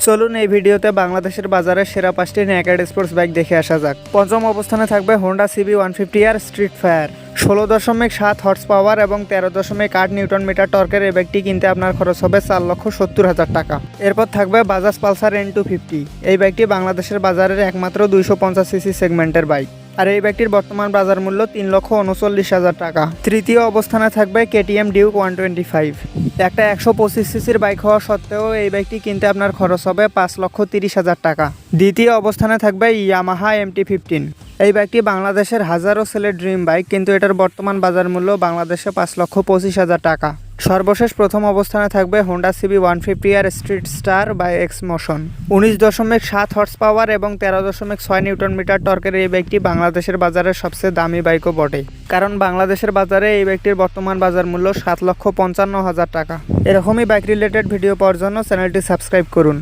চলুন এই ভিডিওতে বাংলাদেশের বাজারে সেরা 5টি নেকেড স্পোর্টস বাইক দেখে আসা যাক। পঞ্চম অবস্থানে থাকবে Honda CB 150R street fire. 16.7 horse power এবং 13.8 নিউটন মিটার টর্কের এই বাইকটি কিনতে আপনার খরচ হবে 4,70,000 টাকা। এরপর থাকবে বাজাজ পালসার N250। এই বাইকটি বাংলাদেশের বাজারের একমাত্র 250 সিসি সেগমেন্টের বাইক, আর এই বাইকটির বর্তমান বাজার মূল্য 3,39,000 টাকা। তৃতীয় অবস্থানে থাকবে KTM ডিউক 125। একটা 125 সিসির বাইক হওয়া সত্ত্বেও এই বাইকটি কিনতে আপনার খরচ হবে 5,30,000 টাকা। দ্বিতীয় অবস্থানে থাকবে ইয়ামাহা MT-15। এই বাইকটি বাংলাদেশের হাজারো ছেলের ড্রিম বাইক, কিন্তু এটার বর্তমান বাজার মূল্য বাংলাদেশে 5,25,000 টাকা। সর্বশেষ প্রথম অবস্থানে থাকবে Honda CB 150R street star by X motion. 19.7 horse power এবং 13.6 নিউটন মিটার টর্কের এই বাইকটি বাংলাদেশের বাজারের সবচেয়ে দামি বাইকও বটে, কারণ বাংলাদেশের বাজারে এই বাইকটির বর্তমান বাজার মূল্য 7,55,000 টাকা। এরকমই বাইক রিলেটেড ভিডিও পাওয়ার জন্য চ্যানেলটি সাবস্ক্রাইব করুন।